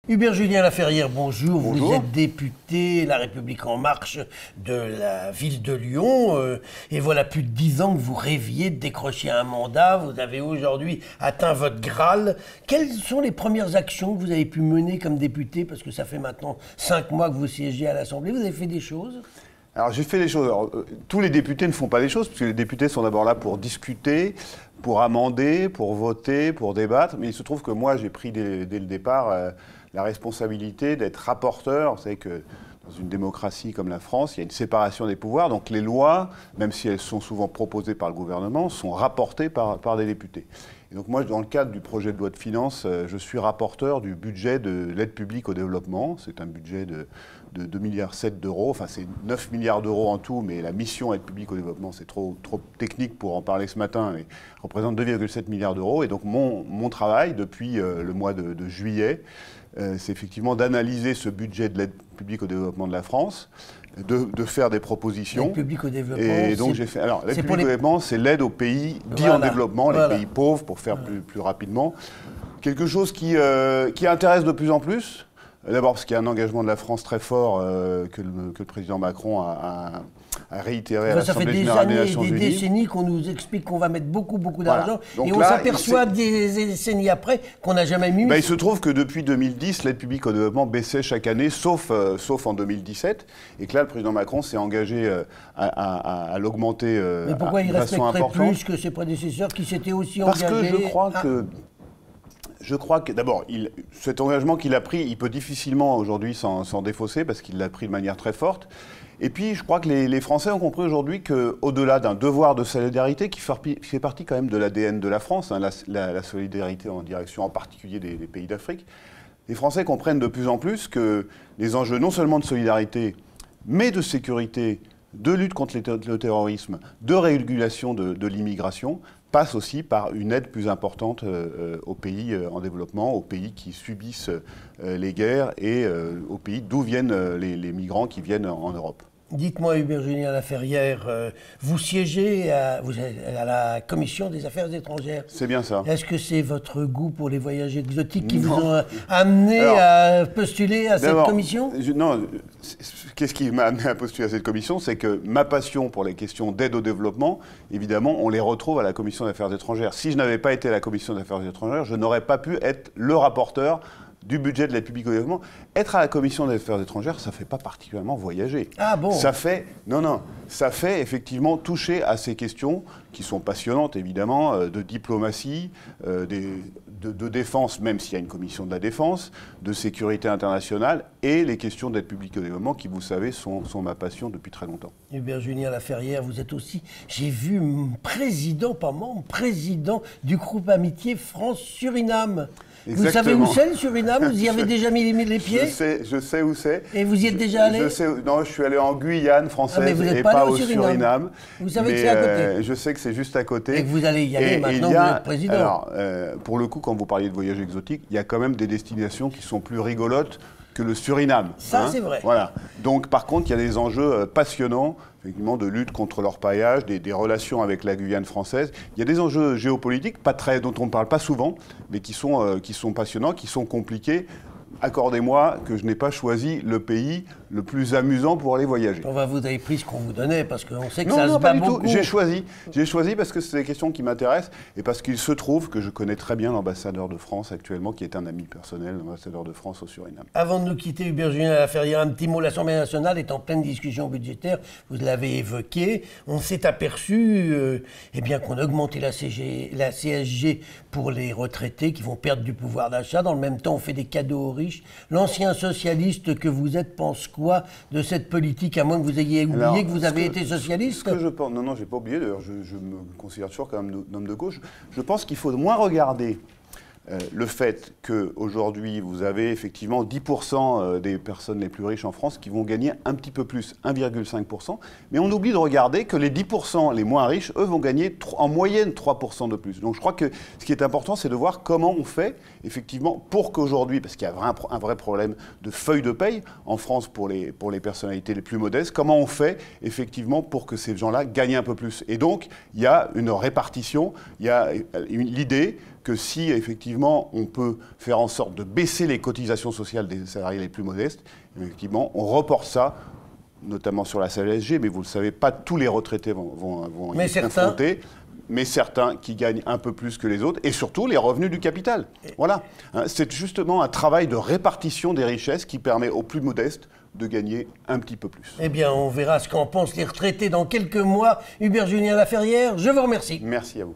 Hubert Julien Laferrière, bonjour. Bonjour. Vous êtes député La République En Marche de la ville de Lyon. Et voilà plus de 10 ans que vous rêviez de décrocher un mandat. Vous avez aujourd'hui atteint votre Graal. Quelles sont les premières actions que vous avez pu mener comme député? Parce que ça fait maintenant 5 mois que vous siégez à l'Assemblée. Vous avez fait des choses? Alors j'ai fait les choses. Alors, tous les députés ne font pas les choses, puisque les députés sont d'abord là pour discuter, pour amender, pour voter, pour débattre. Mais il se trouve que moi, j'ai pris dès le départ la responsabilité d'être rapporteur. Vous savez que dans une démocratie comme la France, il y a une séparation des pouvoirs. Donc les lois, même si elles sont souvent proposées par le gouvernement, sont rapportées par des députés. Et donc moi, dans le cadre du projet de loi de finances, je suis rapporteur du budget de l'aide publique au développement. C'est un budget de 2,7 milliards d'euros. Enfin, c'est 9 milliards d'euros en tout, mais la mission aide publique au développement, c'est trop technique pour en parler ce matin, mais représente 2,7 milliards d'euros. Et donc mon travail, depuis le mois de juillet, c'est effectivement d'analyser ce budget de l'aide publique au développement de la France, de faire des propositions. L'aide publique au développement. Et donc j'ai fait. Alors, l'aide publique au développement, c'est l'aide aux pays dits en développement, les pays pauvres, pour faire plus rapidement. Quelque chose qui intéresse de plus en plus. D'abord parce qu'il y a un engagement de la France très fort que le président Macron a réitéré à l'Assemblée générale des Nations Unies. Ça fait des décennies qu'on nous explique qu'on va mettre beaucoup d'argent. Voilà. Et on s'aperçoit des décennies après qu'on n'a jamais mis. Il se trouve que depuis 2010, l'aide publique au développement baissait chaque année, sauf en 2017. Et que là, le président Macron s'est engagé à l'augmenter Mais pourquoi il respecterait plus que ses prédécesseurs qui s'étaient aussi engagés? Parce que je crois que, d'abord, cet engagement qu'il a pris, il peut difficilement aujourd'hui s'en défausser parce qu'il l'a pris de manière très forte. Et puis, je crois que les Français ont compris aujourd'hui qu'au-delà d'un devoir de solidarité qui fait partie quand même de l'ADN de la France, hein, la solidarité en direction en particulier des pays d'Afrique, les Français comprennent de plus en plus que les enjeux non seulement de solidarité, mais de sécurité, de lutte contre le terrorisme, de régulation de l'immigration, passe aussi par une aide plus importante aux pays en développement, aux pays qui subissent les guerres et aux pays d'où viennent les migrants qui viennent en Europe. Dites-moi, Hubert Julien Laferrière, vous siégez à la Commission des Affaires étrangères. C'est bien ça. Est-ce que c'est votre goût pour les voyages exotiques qui vous ont amené à postuler à cette commission? Non, qu'est-ce qui m'a amené à postuler à cette commission? C'est que ma passion pour les questions d'aide au développement, évidemment, on les retrouve à la Commission des Affaires étrangères. Si je n'avais pas été à la Commission des Affaires étrangères, je n'aurais pas pu être le rapporteur du budget de l'aide publique au développement. Être à la Commission des Affaires étrangères, ça ne fait pas particulièrement voyager. Ah bon? Ça fait effectivement toucher à ces questions qui sont passionnantes, évidemment, de diplomatie, de défense, même s'il y a une commission de la défense, de sécurité internationale, et les questions d'aide publique au développement qui, vous savez, sont ma passion depuis très longtemps. Hubert Julien Laferrière, vous êtes aussi, j'ai vu, président, pas membre, président du groupe Amitié France-Suriname. Exactement. Vous savez où c'est, le Suriname? Vous y avez déjà mis les pieds? Je sais où c'est. Et vous y êtes déjà allé? Non, je suis allé en Guyane française et pas au Suriname. Vous savez que c'est à côté? Je sais que c'est juste à côté. Et que vous allez y aller maintenant que vous êtes président. Alors, pour le coup, quand vous parliez de voyages exotiques, il y a quand même des destinations qui sont plus rigolotes que le Suriname. Ça, c'est vrai. Voilà. Donc, par contre, il y a des enjeux passionnants, effectivement, de lutte contre l'orpaillage, des relations avec la Guyane française. Il y a des enjeux géopolitiques, dont on ne parle pas souvent, mais qui sont passionnants, qui sont compliqués. Accordez-moi que je n'ai pas choisi le pays le plus amusant pour aller voyager. Vous avez pris ce qu'on vous donnait, parce qu'on sait que ça se bat beaucoup. J'ai choisi parce que c'est des questions qui m'intéressent et parce qu'il se trouve que je connais très bien l'ambassadeur de France actuellement, qui est un ami personnel, l'ambassadeur de France au Suriname. Avant de nous quitter, Hubert Julien Laferrière, un petit mot. L'Assemblée nationale est en pleine discussion budgétaire, vous l'avez évoqué. On s'est aperçu qu'on a augmenté la CSG pour les retraités qui vont perdre du pouvoir d'achat. Dans le même temps, on fait des cadeaux aux riches. L'ancien socialiste que vous êtes pense quoi de cette politique, à moins que vous ayez oublié que vous avez été socialiste? Ce que je pense, non, j'ai pas oublié, d'ailleurs, je me considère toujours comme un homme de gauche. Je pense qu'il faut moins regarder le fait qu'aujourd'hui, vous avez effectivement 10% des personnes les plus riches en France qui vont gagner un petit peu plus, 1,5%. Mais on oublie de regarder que les 10% les moins riches, eux, vont gagner en moyenne 3% de plus. Donc je crois que ce qui est important, c'est de voir comment on fait, effectivement, pour qu'aujourd'hui, parce qu'il y a un vrai problème de feuille de paye en France pour les personnalités les plus modestes, comment on fait, effectivement, pour que ces gens-là gagnent un peu plus. Et donc, il y a une répartition, il y a l'idée que si effectivement on peut faire en sorte de baisser les cotisations sociales des salariés les plus modestes, effectivement on reporte ça, notamment sur la CSG, mais vous le savez, pas tous les retraités vont y être confrontés. Mais certains qui gagnent un peu plus que les autres, et surtout les revenus du capital. Voilà. C'est justement un travail de répartition des richesses qui permet aux plus modestes de gagner un petit peu plus. Eh bien, on verra ce qu'en pensent les retraités dans quelques mois. Hubert Julien Laferrière, je vous remercie. Merci à vous.